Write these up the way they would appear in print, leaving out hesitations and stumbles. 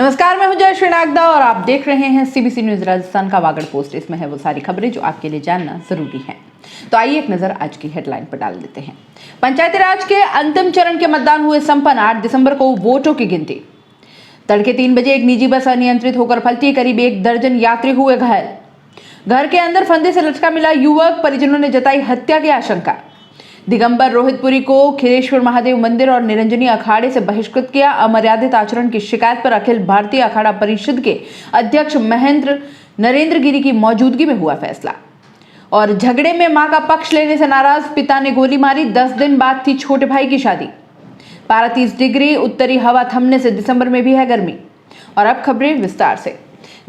नमस्कार, मैं हूं जयश्री नागदा और आप देख रहे हैं सीबीसी न्यूज राजस्थान का वागड़ पोस्ट। इसमें है वो सारी खबरें जो आपके लिए जानना जरूरी है। तो आइए एक नजर आज की हेडलाइन पर डाल देते हैं। पंचायती राज के अंतिम चरण के मतदान हुए संपन्न। 8 दिसंबर को वोटों की गिनती। तड़के 3 बजे एक निजी बस अनियंत्रित होकर पलटी, करीब 1 दर्जन यात्री हुए घायल। घर के अंदर फंदे से लटका मिला युवक, परिजनों ने जताई हत्या की आशंका। दिगंबर रोहितपुरी को खिलेश्वर महादेव मंदिर और निरंजनी अखाड़े से बहिष्कृत किया। अमर्यादित आचरण की शिकायत पर अखिल भारतीय अखाड़ा परिषद के अध्यक्ष महेंद्र नरेंद्र गिरी की मौजूदगी में हुआ फैसला। और झगड़े में मां का पक्ष लेने से नाराज पिता ने गोली मारी। 10 दिन बाद थी छोटे भाई की शादी। पारा 30 डिग्री, उत्तरी हवा थमने से दिसंबर में भी है गर्मी। और अब खबरें विस्तार से।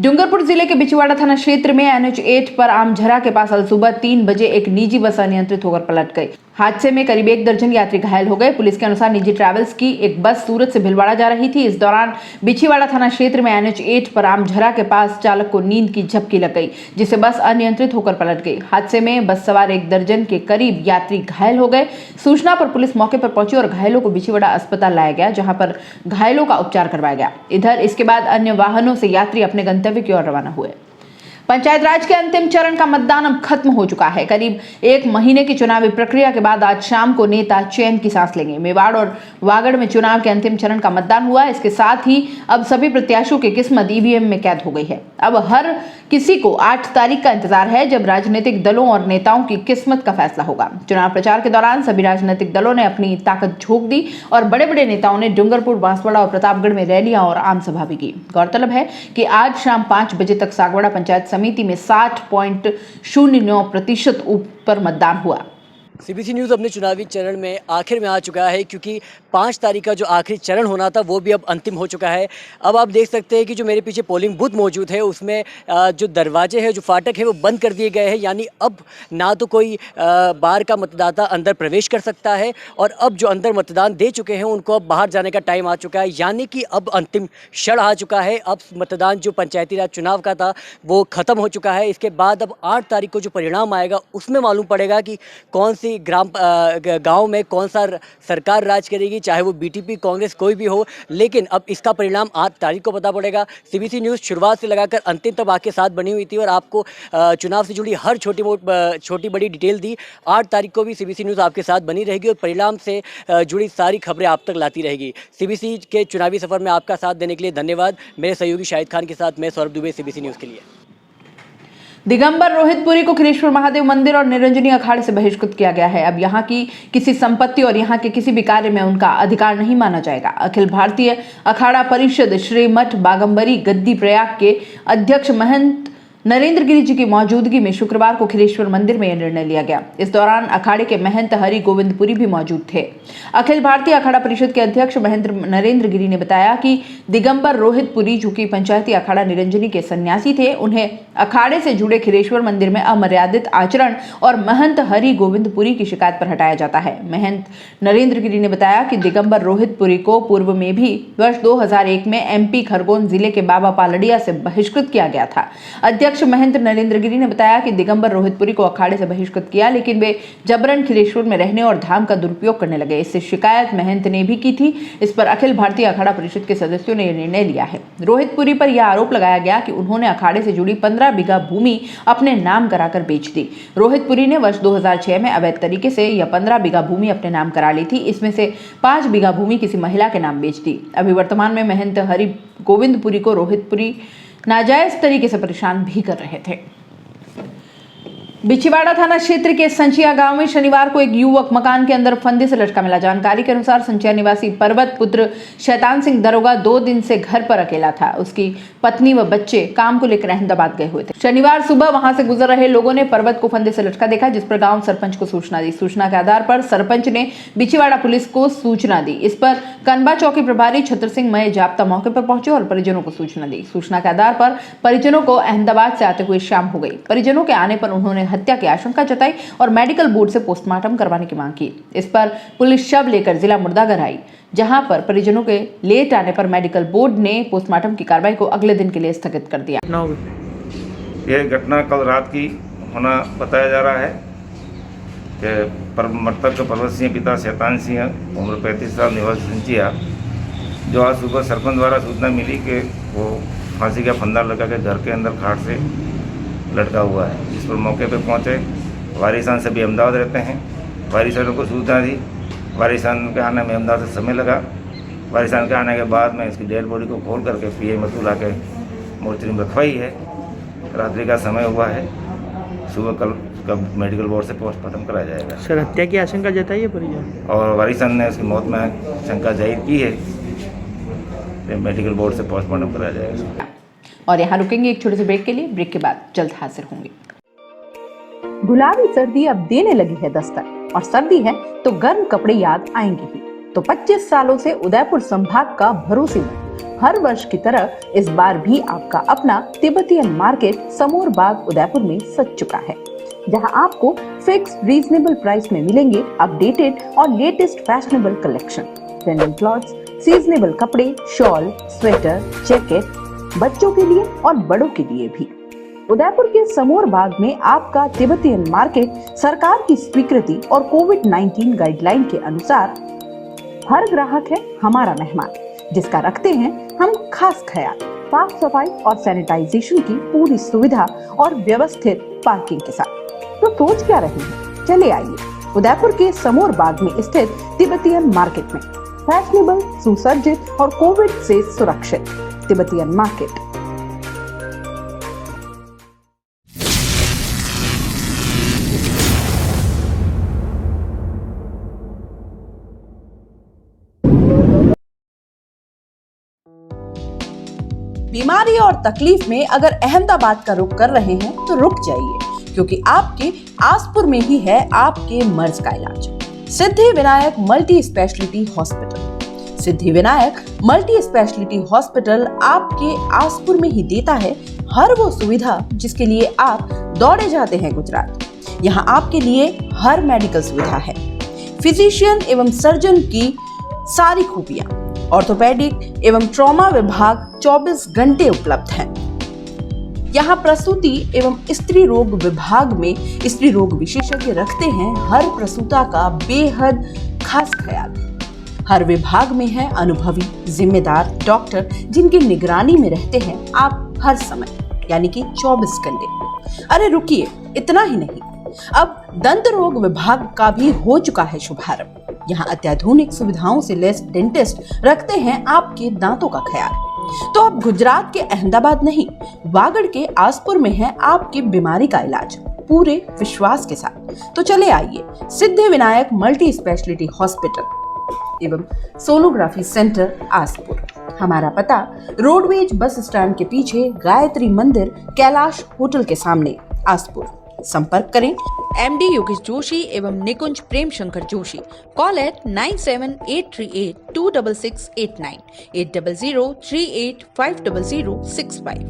डूंगरपुर जिले के बिछवाड़ा थाना क्षेत्र में NH8 पर आमझरा के पास कल सुबह 3 बजे एक निजी बस अनियंत्रित होकर पलट गई। हादसे में करीब 1 दर्जन यात्री घायल हो गए। पुलिस के अनुसार निजी ट्रैवल्स की एक बस सूरत से भिलवाड़ा जा रही थी। इस दौरान बिछवाड़ा थाना क्षेत्र में NH8 पर आमझरा के पास चालक को नींद की झपकी लग गई, जिससे बस अनियंत्रित होकर पलट गई। हादसे में बस सवार 1 दर्जन के करीब यात्री घायल हो गए। सूचना पर पुलिस मौके पर पहुंची और घायलों को बिछवाड़ा अस्पताल लाया गया, जहां पर घायलों का उपचार करवाया गया। इधर इसके बाद अन्य वाहनों से यात्री अपने गंतव्य की ओर रवाना हुए। पंचायत राज के अंतिम चरण का मतदान अब खत्म हो चुका है। करीब 1 महीने की चुनावी प्रक्रिया के बाद आज शाम को नेता चैन की सांस लेंगे। मेवाड़ और वागड़ में चुनाव के अंतिम चरण का मतदान हुआ। इसके साथ ही अब सभी प्रत्याशियों की किस्मत EVM में कैद हो गई है। अब हर किसी को 8 तारीख का इंतजार है, जब राजनीतिक दलों और नेताओं की किस्मत का फैसला होगा। चुनाव प्रचार के दौरान सभी राजनीतिक दलों ने अपनी ताकत झोंक दी और बड़े बड़े नेताओं ने डूंगरपुर, बांसवाड़ा और प्रतापगढ़ में रैलियां और आम सभा भी की। गौरतलब है कि आज शाम 5 बजे तक सागवाड़ा पंचायत समिति में 60.09% ऊपर मतदान हुआ। सीबीसी न्यूज़ अपने चुनावी चरण में आखिर में आ चुका है, क्योंकि 5 तारीख का जो आखिरी चरण होना था वो भी अब अंतिम हो चुका है। अब आप देख सकते हैं कि जो मेरे पीछे पोलिंग बूथ मौजूद है उसमें जो दरवाजे हैं, जो फाटक है वो बंद कर दिए गए हैं। यानी अब ना तो कोई बाहर का मतदाता अंदर प्रवेश कर सकता है और अब जो अंदर मतदान दे चुके हैं उनको अब बाहर जाने का टाइम आ चुका है। यानी कि अब अंतिम क्षण आ चुका है। अब मतदान जो पंचायती राज चुनाव का था वो ख़त्म हो चुका है। इसके बाद अब 8 तारीख को जो परिणाम आएगा उसमें मालूम पड़ेगा कि कौन सी गांव में कौन सा सरकार राज करेगी, चाहे वो BTP, कांग्रेस, कोई भी हो। लेकिन अब इसका परिणाम 8 तारीख को पता पड़ेगा। सीबीसी न्यूज़ शुरुआत से लगाकर अंतिम तक आपके साथ बनी हुई थी और आपको चुनाव से जुड़ी हर छोटी बड़ी डिटेल दी। 8 तारीख को भी सीबीसी न्यूज़ आपके साथ बनी रहेगी और परिणाम से जुड़ी सारी खबरें आप तक लाती रहेगी। सीबीसी के चुनावी सफर में आपका साथ देने के लिए धन्यवाद। मेरे सहयोगी शाहिद खान के साथ मैं सौरभ दुबे, सीबीसी न्यूज़ के लिए। दिगंबर रोहितपुरी को खिलेश्वर महादेव मंदिर और निरंजनी अखाड़े से बहिष्कृत किया गया है। अब यहाँ की किसी संपत्ति और यहाँ के किसी भी कार्य में उनका अधिकार नहीं माना जाएगा। अखिल भारतीय अखाड़ा परिषद श्रीमठ बागंबरी गद्दी प्रयाग के अध्यक्ष महंत नरेंद्र गिरी जी की मौजूदगी में शुक्रवार को खिलेश्वर मंदिर में यह निर्णय लिया गया। इस दौरान अखाड़े के महंत हरि गोविंदपुरी भी मौजूद थे। अखिल भारतीय अखाड़ा परिषद के अध्यक्ष महेंद्र नरेंद्र गिरी ने बताया कि दिगंबर रोहितपुरी, जो कि पंचायती अखाड़ा निरंजनी के सन्यासी थे, उन्हें अखाड़े से जुड़े खिलेश्वर मंदिर में अमर्यादित आचरण और महंत हरि गोविंदपुरी की शिकायत पर हटाया जाता है। महंत नरेंद्र गिरी ने बताया कि दिगंबर रोहितपुरी को पूर्व में भी वर्ष 2001 में MP खरगोन जिले के बाबा पालड़िया से बहिष्कृत किया गया था। अध्यक्ष महेंद्र नरेंद्र गिरी ने बताया कि दिगंबर रोहितपुरी को अखाड़े से बहिष्कृत किया, लेकिन वे जबरन खिलेश्वर में रहने और धाम का दुरुपयोग करने लगे। इससे शिकायत महंत ने भी की थी। इस पर अखिल भारतीय अखाड़ा परिषद के सदस्यों ने यह निर्णय लिया है। रोहितपुरी पर यह आरोप लगाया गया कि उन्होंने अखाड़े से जुड़ी 15 बीघा भूमि अपने नाम कराकर बेच दी। रोहितपुरी ने वर्ष 2006 में अवैध तरीके से यह 15 बीघा भूमि अपने नाम करा ली थी। इसमें से 5 बीघा भूमि किसी महिला के नाम बेच दी। अभी वर्तमान में महंत हरि गोविंदपुरी को रोहितपुरी नाजायज तरीके से परेशान भी कर रहे थे। बिछवाड़ा थाना क्षेत्र के संचिया गांव में शनिवार को एक युवक मकान के अंदर फंदे से लटका मिला। जानकारी के अनुसार संचिया निवासी पर्वत पुत्र शैतान सिंह दरोगा 2 दिन से घर पर अकेला था। उसकी पत्नी व बच्चे काम को लेकर अहमदाबाद गए हुए थे। शनिवार सुबह वहां से गुजर रहे लोगों ने पर्वत को फंदे से लटका देखा, जिस पर गांव सरपंच को सूचना दी। सूचना के आधार पर सरपंच ने बिछवाड़ा पुलिस को सूचना दी। इस पर कनबा चौकी प्रभारी छत्र सिंह मय जाप्ता मौके पर पहुंचे और परिजनों को सूचना दी। सूचना के आधार पर परिजनों को अहमदाबाद से आते हुए शाम हो गई। परिजनों के आने पर उन्होंने हत्या की आशंका जताई और मेडिकल बोर्ड से पोस्टमार्टम करवाने की मांग की। इस पर पुलिस शव लेकर जिला मुर्दाघर आई, जहां पर परिजनों के लेट आने पर मेडिकल बोर्ड ने पोस्टमार्टम की कार्रवाई को अगले दिन के लिए स्थगित कर दिया। यह घटना कल रात की होना बताया जा रहा है कि मृतक पर्वत सिंह पिता शैतान सिंह उम्र 35 साल निवासी संचिया जो आज सुबह सरपंच द्वारा सूचना मिली कि वो फांसी का फंदा लगा के घर के अंदर खाट से लटका हुआ है, जिस पर मौके पर पहुंचे वारिसान सभी अहमदाबाद रहते हैं। वारिसानों को सूचना दी, वारिसान के आने में अहमदाबाद से समय लगा। वारिसान के आने के बाद में इसकी डेड बॉडी को खोल करके पीआई मथुर ला के मोर्चरी में रखवाई है। रात्रि का समय हुआ है, सुबह कल का मेडिकल बोर्ड से पोस्टमार्टम कराया जाएगा। सर, हत्या की आशंका जताई है परिजन और वारिसान ने उसकी मौत में शंका जाहिर की है, तो मेडिकल बोर्ड से पोस्टमार्टम कराया जाएगा। और यहाँ रुकेंगे एक छोटे से ब्रेक के लिए। ब्रेक के बाद जल्द हाजिर होंगे। गुलाबी सर्दी अब देने लगी है दस्तक, और सर्दी है तो गर्म कपड़े याद आएंगे ही। तो 25 सालों से उदयपुर संभाग का भरोसेमंद हर वर्ष की तरह इस बार भी आपका अपना तिब्बतियन मार्केट समोर बाग उदयपुर में सज चुका है, जहां आपको फिक्स रीजनेबल प्राइस में मिलेंगे अपडेटेड और latest fashionable collection, trending clothes, seasonable कपड़े, शॉल, स्वेटर, जैकेट, बच्चों के लिए और बड़ों के लिए भी। उदयपुर के समोर बाग में आपका तिब्बतियन मार्केट सरकार की स्वीकृति और कोविड-19 गाइडलाइन के अनुसार हर ग्राहक है हमारा मेहमान, जिसका रखते हैं हम खास ख्याल। साफ सफाई और सैनिटाइजेशन की पूरी सुविधा और व्यवस्थित पार्किंग के साथ। तो सोच क्या रहे हैं, चले आइए उदयपुर के समोर बाग में स्थित तिब्बतियन मार्केट में। फैशनेबल, सुसज्जित और कोविड से सुरक्षित तिब्बतियन मार्केट। बीमारी और तकलीफ में अगर अहमदाबाद का रुख कर रहे हैं तो रुक जाइए, क्योंकि आपके आसपुर में ही है आपके मर्ज का इलाज। Siddhi Vinayak multi speciality hospital. Siddhi Vinayak multi speciality hospital आपके आसपुर में ही देता है हर वो सुविधा जिसके लिए आप दौड़े जाते हैं गुजरात। यहाँ आपके लिए हर मेडिकल सुविधा है, फिजिशियन एवं सर्जन की सारी खूबियां, ऑर्थोपेडिक एवं ट्रॉमा विभाग 24 घंटे उपलब्ध हैं। यहाँ प्रसूति एवं स्त्री रोग विभाग में स्त्री रोग विशेषज्ञ रखते हैं हर प्रसूता का बेहद खास ख्याल। हर विभाग में है अनुभवी जिम्मेदार डॉक्टर, जिनकी निगरानी में रहते हैं आप हर समय, यानी कि 24 घंटे। अरे रुकिए, इतना ही नहीं, अब दंत रोग विभाग का भी हो चुका है शुभारंभ। यहाँ अत्याधुनिक सुविधाओं से लैस डेंटिस्ट रखते हैं आपके दांतों का ख्याल। तो अब गुजरात के अहमदाबाद नहीं, वागड़ के आसपुर में है आपकी बीमारी का इलाज पूरे विश्वास के साथ। तो चले आइए Siddhi Vinayak multi speciality hospital एवं सोनोग्राफी सेंटर आसपुर। हमारा पता रोडवेज बस स्टैंड के पीछे गायत्री मंदिर कैलाश होटल के सामने आसपुर। संपर्क करें MD योगेश जोशी एवं Nikunj Prem Shankar Joshi. Call at 9783826689 8003850065।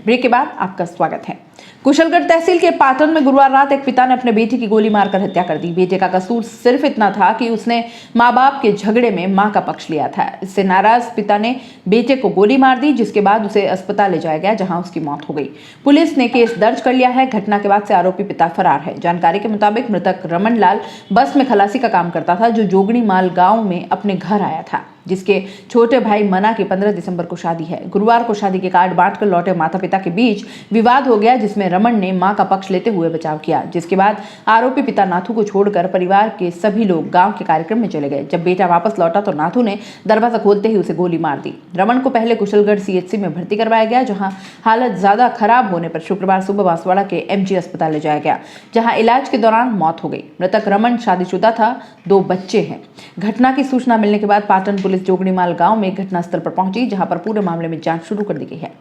Break के बाद आपका स्वागत है। कुशलगढ़ तहसील के पाटन में गुरुवार रात एक पिता ने अपने बेटी की गोली मारकर हत्या कर दी। बेटे का कसूर सिर्फ इतना था कि उसने माँ बाप के झगड़े में मां का पक्ष लिया था। इससे नाराज पिता ने बेटे को गोली मार दी, जिसके बाद उसे अस्पताल ले जाया गया, जहां उसकी मौत हो गई। पुलिस ने केस दर्ज कर लिया है। घटना के बाद से आरोपी पिता फरार है। जानकारी के मुताबिक मृतक रमन लाल बस में खलासी का काम करता था, जो जोगणी माल गाँव में अपने घर आया था, जिसके छोटे भाई मना की 15 दिसंबर को शादी है। गुरुवार को शादी के कार्ड बांटकर लौटे माता पिता के बीच विवाद हो गया, जिसमें रमन ने मां का पक्ष लेते हुए बचाव किया, जिसके बाद आरोपी पिता नाथू को छोड़कर परिवार के सभी लोग गांव के कार्यक्रम में चले गए। जब बेटा वापस लौटा तो नाथू ने दरवाजा खोलते ही उसे गोली मार दी। रमन को पहले कुशलगढ़ CHC में भर्ती करवाया गया, जहां हालत ज्यादा खराब होने पर शुक्रवार सुबह बांसवाड़ा के MG अस्पताल ले जाया गया, जहां इलाज के दौरान मौत हो गई। मृतक रमन शादीशुदा था, 2 बच्चे हैं। घटना की सूचना मिलने के बाद पाटन पुलिस जोगणीमाल गांव में घटनास्थल पर पहुंची, जहां पर पूरे मामले में जांच शुरू कर दी गई है।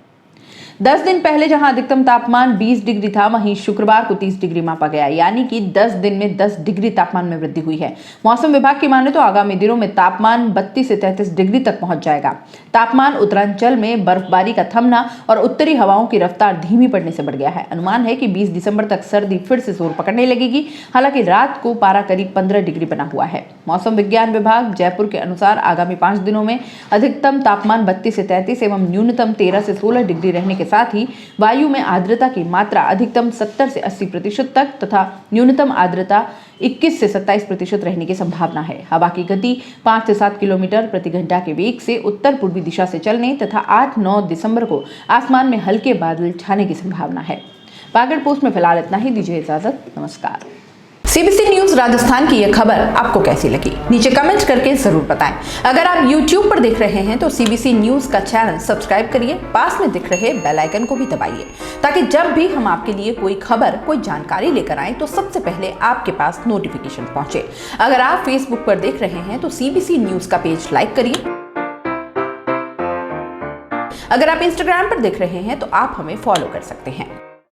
10 दिन पहले जहां अधिकतम तापमान 20 डिग्री था, वहीं शुक्रवार को 30 डिग्री मापा गया, यानी कि 10 दिन में 10 डिग्री तापमान में वृद्धि हुई है। मौसम विभाग की माने तो आगामी दिनों में तापमान 32 से 33 डिग्री तक पहुंच जाएगा। तापमान उत्तरांचल में बर्फबारी का थमना और उत्तरी हवाओं की रफ्तार धीमी पड़ने से बढ़ गया है। अनुमान है कि 20 दिसंबर तक सर्दी फिर से जोर पकड़ने लगेगी। हालांकि रात को पारा करीब 15 डिग्री बना हुआ है। मौसम विज्ञान विभाग जयपुर के अनुसार आगामी 5 दिनों में अधिकतम तापमान 32 से 33 एवं न्यूनतम 13 से 16 डिग्री रहने के के साथ ही वायु में आर्द्रता की मात्रा अधिकतम 70 से 80% तक तथा न्यूनतम आर्द्रता 21 से 27% रहने की संभावना है। हवा की गति 5 से 7 किलोमीटर प्रति घंटा के वेग से उत्तर पूर्वी दिशा से चलने तथा 8-9 दिसंबर को आसमान में हल्के बादल छाने की संभावना है। वागड़ पोस्ट में फिलहाल इतना ही। दीजिए इजाजत, नमस्कार। सीबीसी न्यूज राजस्थान की यह खबर आपको कैसी लगी, नीचे कमेंट करके जरूर बताएं। अगर आप YouTube पर देख रहे हैं तो सीबीसी न्यूज का चैनल सब्सक्राइब करिए, पास में दिख रहे बेल आइकन को भी दबाइए ताकि जब भी हम आपके लिए कोई खबर, कोई जानकारी लेकर आए तो सबसे पहले आपके पास नोटिफिकेशन पहुंचे। अगर आप Facebook पर देख रहे हैं तो सीबीसी न्यूज का पेज लाइक करिए। अगर आप Instagram पर देख रहे हैं तो आप हमें फॉलो कर सकते हैं।